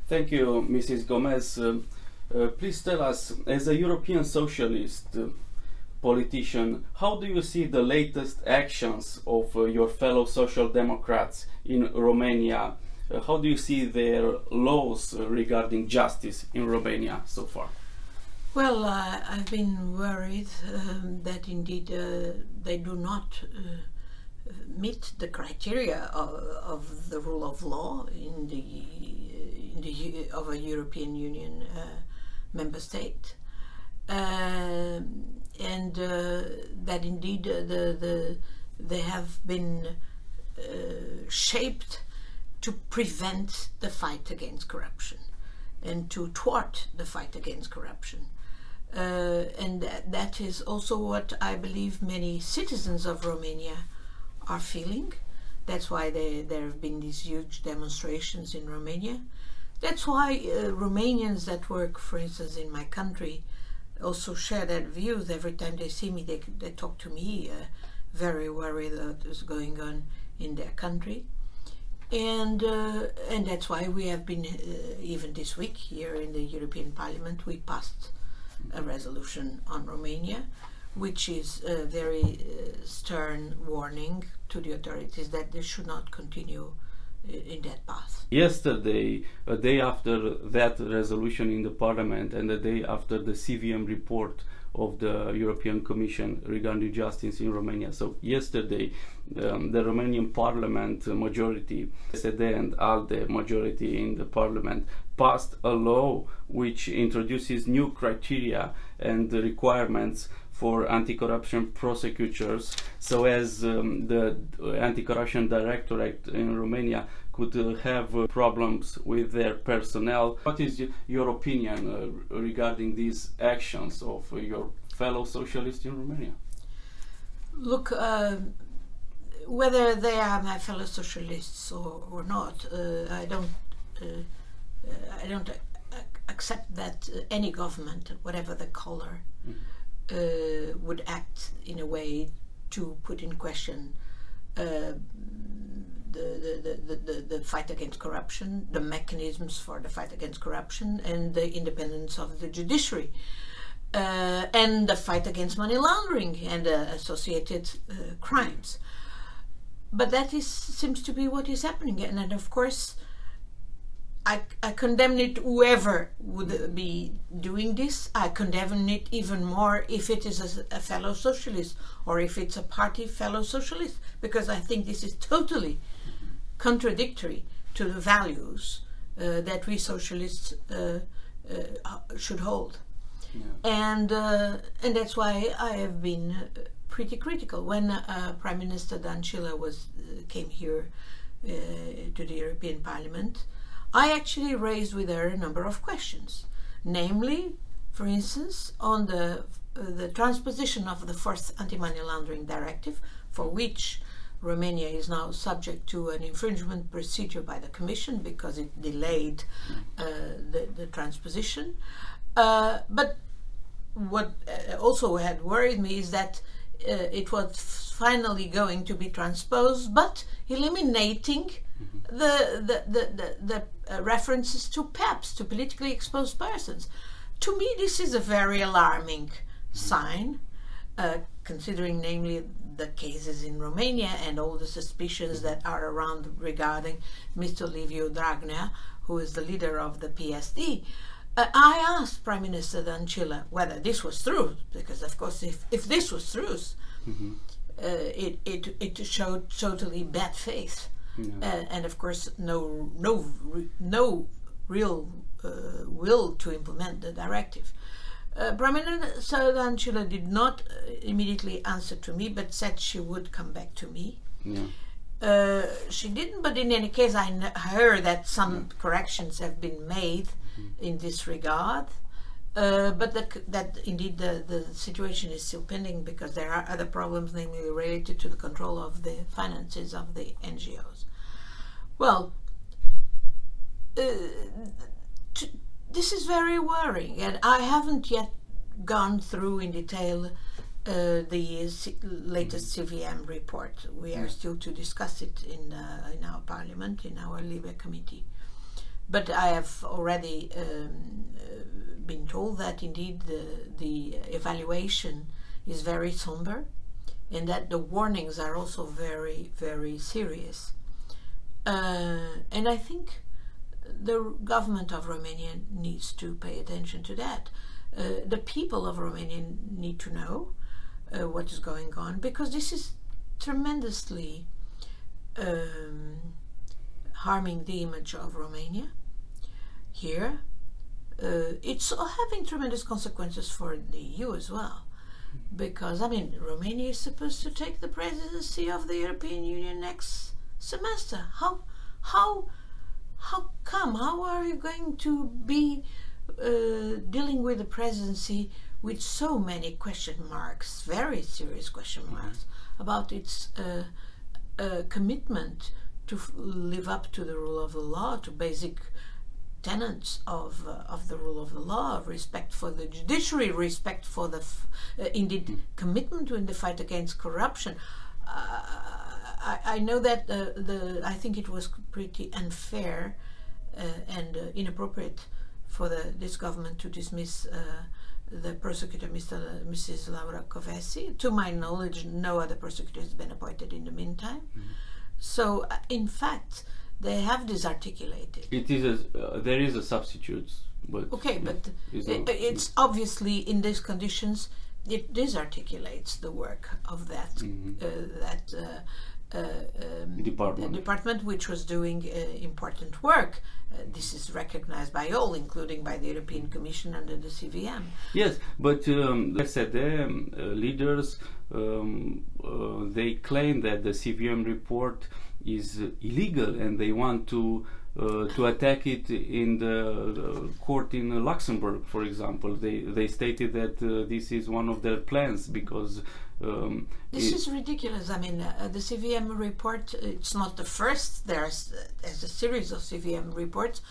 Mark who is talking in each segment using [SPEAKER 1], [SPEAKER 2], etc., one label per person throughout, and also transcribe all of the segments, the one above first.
[SPEAKER 1] Thank you, Mrs. Gomez. Please tell us, as a European socialist politician, how do you see the latest actions of your fellow social democrats in Romania? How do you see their laws regarding justice in Romania so far?
[SPEAKER 2] Well, I've been worried that indeed they do not meet the criteria of the rule of law of a European Union member state, and that indeed they have been shaped to prevent the fight against corruption and to thwart the fight against corruption. And that is also what I believe many citizens of Romania are feeling. That's why there have been these huge demonstrations in Romania. That's why Romanians that work, for instance, in my country also share that views. Every time they see me, they talk to me, very worried about what's going on in their country. And that's why we have been, even this week here in the European Parliament, we passed a resolution on Romania, which is a very stern warning to the authorities that they should not continue in that path.
[SPEAKER 1] Yesterday, a day after that resolution in the Parliament and a day after the CVM report of the European Commission regarding justice in Romania. So yesterday, the Romanian Parliament majority, este and ALDE majority in the Parliament, passed a law which introduces new criteria and requirements for anti-corruption prosecutors, so as the anti-corruption directorate in Romania could have problems with their personnel. What is your opinion regarding these actions of your fellow socialists in Romania?
[SPEAKER 2] Look, whether they are my fellow socialists or not, I don't accept that any government, whatever the color, would act in a way to put in question the fight against corruption, the mechanisms for the fight against corruption, and the independence of the judiciary, and the fight against money laundering and associated crimes. But that seems to be what is happening, and of course I condemn it, whoever would be doing this. I condemn it even more if it is a fellow socialist or if it's a party fellow socialist, because I think this is totally contradictory to the values that we socialists should hold. Yeah. And that's why I have been pretty critical. When Prime Minister Dăncilă came here to the European Parliament, I actually raised with her a number of questions, namely, for instance, on the transposition of the fourth anti-money laundering directive, for which Romania is now subject to an infringement procedure by the Commission because it delayed the transposition. But what also had worried me is that it was finally going to be transposed, but eliminating the references to PEPs, to politically exposed persons. To me, this is a very alarming sign, considering namely the cases in Romania and all the suspicions that are around regarding Mr. Liviu Dragnea, who is the leader of the PSD. I asked Prime Minister Dăncilă whether this was true, because of course if this was true, it showed totally bad faith. Yeah. And of course no real will to implement the directive. Prime Minister Dăncilă did not immediately answer to me, but said she would come back to me. Yeah. She didn't, but in any case I heard that some corrections have been made in this regard, but that indeed the situation is still pending because there are other problems, namely related to the control of the finances of the NGOs. Well, this is very worrying, and I haven't yet gone through in detail the latest CVM report. We are still to discuss it in our Parliament, in our Libe committee. But I have already been told that indeed the evaluation is very somber, and that the warnings are also very, very serious. And I think the government of Romania needs to pay attention to that. The people of Romania need to know what is going on, because this is tremendously harming the image of Romania here. It's having tremendous consequences for the EU as well, because I mean Romania is supposed to take the presidency of the European Union next semester. How come? How are you going to be dealing with the presidency with so many question marks, very serious question marks, about its commitment to live up to the rule of the law, to basic tenets of the rule of the law, respect for the judiciary, respect for the indeed commitment in the fight against corruption. I know that I think it was pretty unfair and inappropriate for this government to dismiss the prosecutor, Mrs. Laura Kövesi. To my knowledge, no other prosecutor has been appointed in the meantime. So, in fact, they have disarticulated.
[SPEAKER 1] It is there is a substitute, but
[SPEAKER 2] okay, but it's obviously in these conditions it disarticulates the work of that department, which was doing important work. This is recognized by all, including by the European Commission under the CVM.
[SPEAKER 1] Yes, but like I said, the leaders they claim that the CVM report is illegal, and they want to attack it in the court in Luxembourg, for example. They stated that this is one of their plans, because
[SPEAKER 2] this is ridiculous. I mean, the CVM report, it's not the first. There's a series of CVM reports.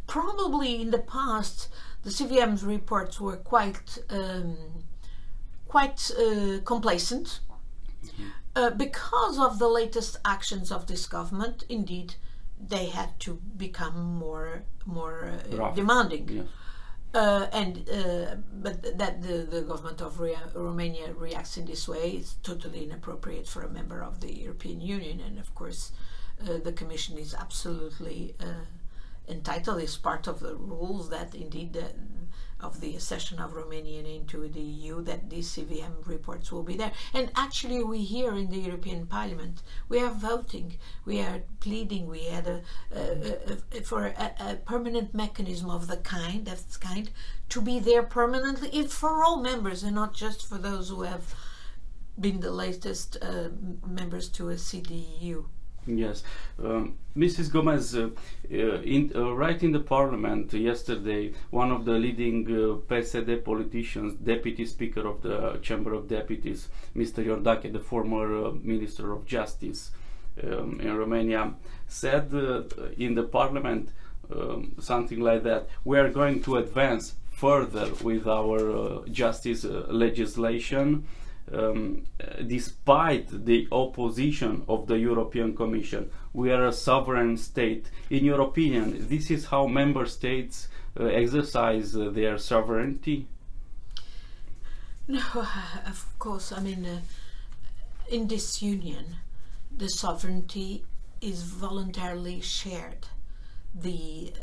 [SPEAKER 2] Probably in the past, the CVM reports were quite complacent. Because of the latest actions of this government, indeed, they had to become more demanding.
[SPEAKER 1] Yes.
[SPEAKER 2] But that the government of Romania reacts in this way is totally inappropriate for a member of the European Union, and of course the Commission is absolutely entitled, is part of the rules that indeed of the accession of Romania into the EU, that these CVM reports will be there. And actually we here in the European Parliament, we are voting, we are pleading, we had for a permanent mechanism of the kind to be there permanently, for all members and not just for those who have been the latest members to a CDU.
[SPEAKER 1] Yes, Mrs. Gomez, right in the Parliament yesterday, one of the leading PSD politicians, Deputy Speaker of the Chamber of Deputies, Mr. Iordache, the former Minister of Justice in Romania, said in the Parliament something like that: we are going to advance further with our justice legislation, despite the opposition of the European Commission. We are a sovereign state. In your opinion, this is how member states exercise their sovereignty?
[SPEAKER 2] No, of course. I mean, in this union, the sovereignty is voluntarily shared.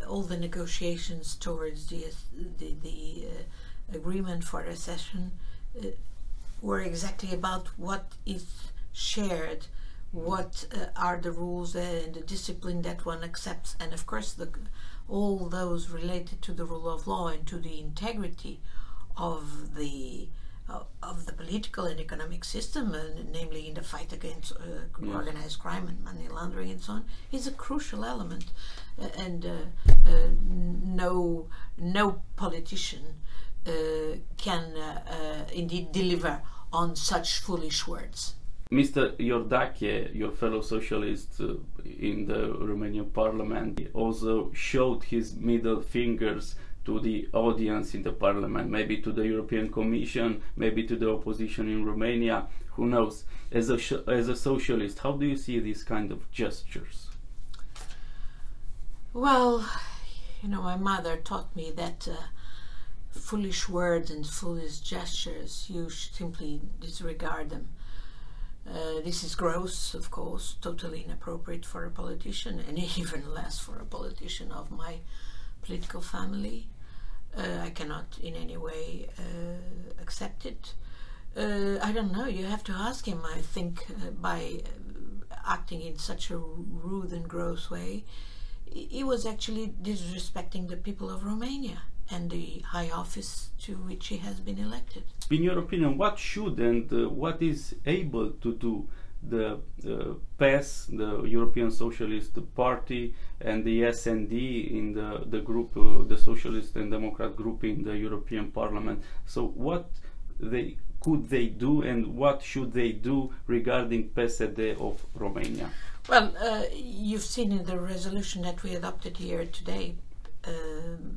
[SPEAKER 2] All the negotiations towards the agreement for accession were exactly about what is shared, what are the rules and the discipline that one accepts, and of course all those related to the rule of law and to the integrity of the political and economic system, namely in the fight against organized crime and money laundering and so on, is a crucial element. And no politician can indeed deliver on such foolish words.
[SPEAKER 1] Mr. Iordache, your fellow socialist in the Romanian Parliament, also showed his middle fingers to the audience in the Parliament, maybe to the European Commission, maybe to the opposition in Romania, who knows. As a socialist, how do you see these kind of gestures?
[SPEAKER 2] Well, You know, my mother taught me that foolish words and foolish gestures, you should simply disregard them. This is gross, of course, totally inappropriate for a politician, and even less for a politician of my political family. I cannot in any way accept it. I don't know, you have to ask him. I think by acting in such a rude and gross way, he was actually disrespecting the people of Romania and the high office to which he has been elected.
[SPEAKER 1] In your opinion, what should and what is able to do the PAS, the European Socialist Party, and the SND in the group, the Socialist and Democrat group in the European Parliament? So what could they do, and what should they do regarding PSD of Romania?
[SPEAKER 2] Well, you've seen in the resolution that we adopted here today,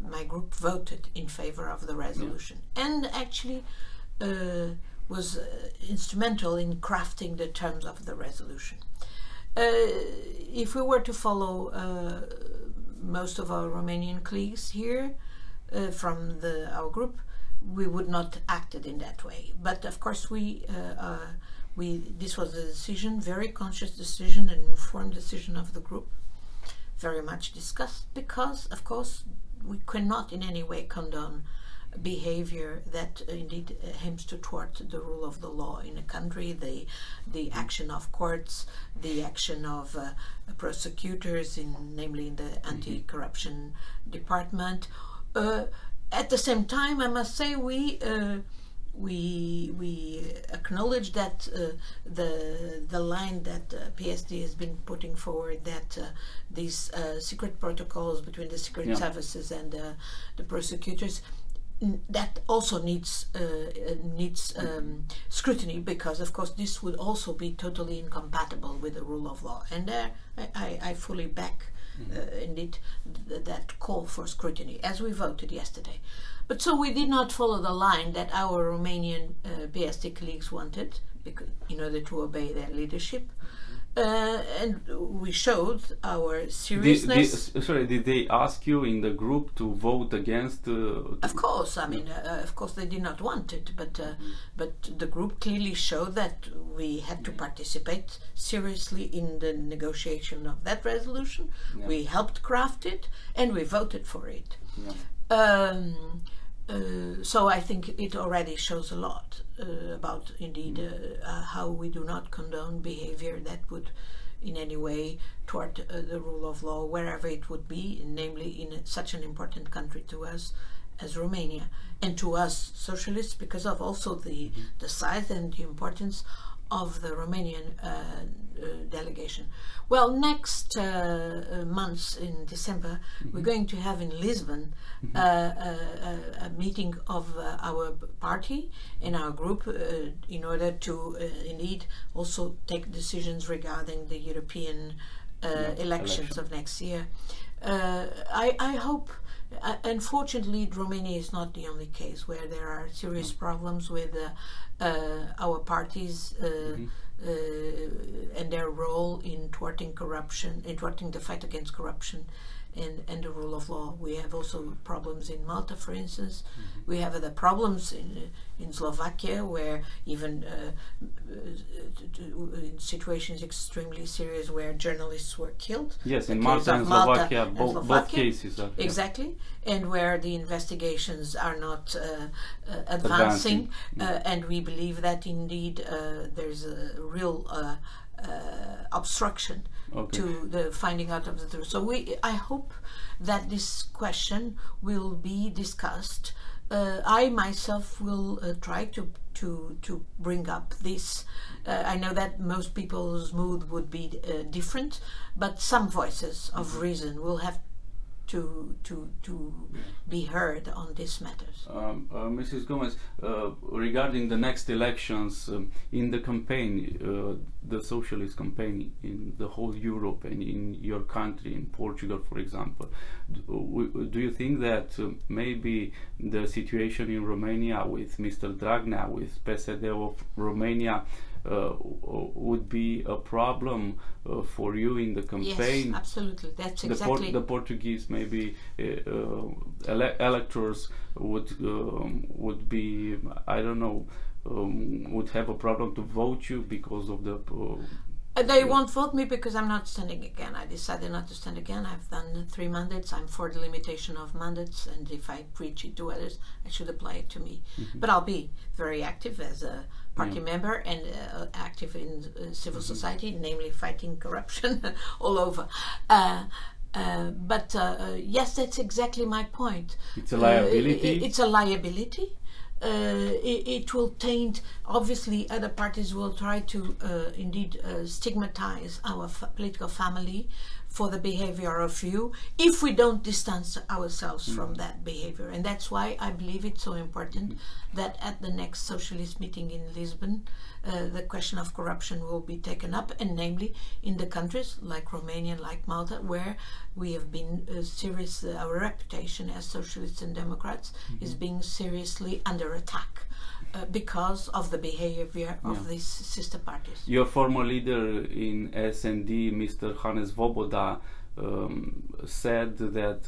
[SPEAKER 2] my group voted in favor of the resolution, and actually was instrumental in crafting the terms of the resolution. If we were to follow most of our Romanian colleagues here from our group, we would not acted in that way. But of course, this was a decision, very conscious decision, and informed decision of the group, very much discussed, because of course we cannot in any way condone behavior that indeed aims to thwart the rule of the law in a country, the action of courts, the action of prosecutors, namely in the anti-corruption department. At the same time, I must say we acknowledge that the line that PSD has been putting forward, that these secret protocols between the secret services and the prosecutors, that also needs scrutiny, because of course this would also be totally incompatible with the rule of law, and I fully back indeed that call for scrutiny, as we voted yesterday. But so we did not follow the line that our Romanian PSD colleagues wanted, because, in order to obey their leadership. And we showed our seriousness.
[SPEAKER 1] Did they ask you in the group to vote against?
[SPEAKER 2] Of course, I mean, of course they did not want it, but the group clearly showed that we had to participate seriously in the negotiation of that resolution. We helped craft it, and we voted for it. So I think it already shows a lot about indeed how we do not condone behavior that would in any way thwart the rule of law, wherever it would be, namely in such an important country to us as Romania, and to us socialists, because of also the size and the importance of the Romanian delegation. Well, next month in December, we're going to have in Lisbon a meeting of our party and our group in order to indeed also take decisions regarding the European elections of next year. I hope. Unfortunately, Romania is not the only case where there are serious problems with our parties and their role in thwarting corruption, in thwarting the fight against corruption and the rule of law. We have also problems in Malta, for instance. We have other problems in Slovakia, where even in situations extremely serious where journalists were killed.
[SPEAKER 1] Yes, in Malta and Slovakia, both cases are.
[SPEAKER 2] Exactly, and where the investigations are not advancing. And we believe that indeed there's a real obstruction to the finding out of the truth. So I hope that this question will be discussed. I myself will try to bring up this. I know that most people's mood would be different, but some voices of reason will have to be heard on these matters.
[SPEAKER 1] Mrs. Gomez, regarding the next elections, in the campaign, the socialist campaign in the whole Europe and in your country, in Portugal, for example, do you think that maybe the situation in Romania with Mr. Dragnea, with PSD of Romania, would be a problem for you in the campaign.
[SPEAKER 2] Yes, absolutely. That's exactly
[SPEAKER 1] the Portuguese maybe electors would be, I don't know, would have a problem to vote you because of the.
[SPEAKER 2] They won't vote me because I'm not standing again. I decided not to stand again. I've done 3 mandates. I'm for the limitation of mandates, and if I preach it to others, I should apply it to me. But I'll be very active as a party member and active in civil society, namely fighting corruption all over. But yes, that's exactly my point.
[SPEAKER 1] It's a liability.
[SPEAKER 2] It's a liability. It will taint, obviously other parties will try to indeed stigmatize our political family for the behavior of few if we don't distance ourselves from that behavior. And that's why I believe it's so important that at the next socialist meeting in Lisbon the question of corruption will be taken up, and namely in the countries like Romania, like Malta, where we have been serious, our reputation as socialists and democrats is being seriously under attack because of the behavior of these sister parties.
[SPEAKER 1] Your former leader in SND, Mr. Hannes Svoboda, said that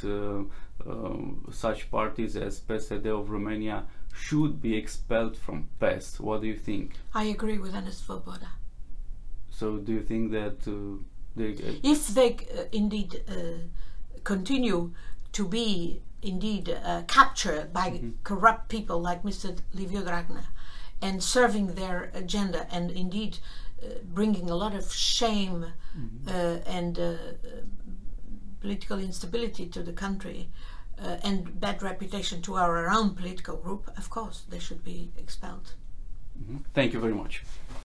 [SPEAKER 1] such parties as PSD of Romania should be expelled from PES. What do you think?
[SPEAKER 2] I agree with Hannes Svoboda.
[SPEAKER 1] So do you think that
[SPEAKER 2] if they indeed continue to be indeed captured by corrupt people like Mr. Iordache and serving their agenda and indeed bringing a lot of shame and political instability to the country and bad reputation to our own political group, of course they should be expelled.
[SPEAKER 1] Thank you very much.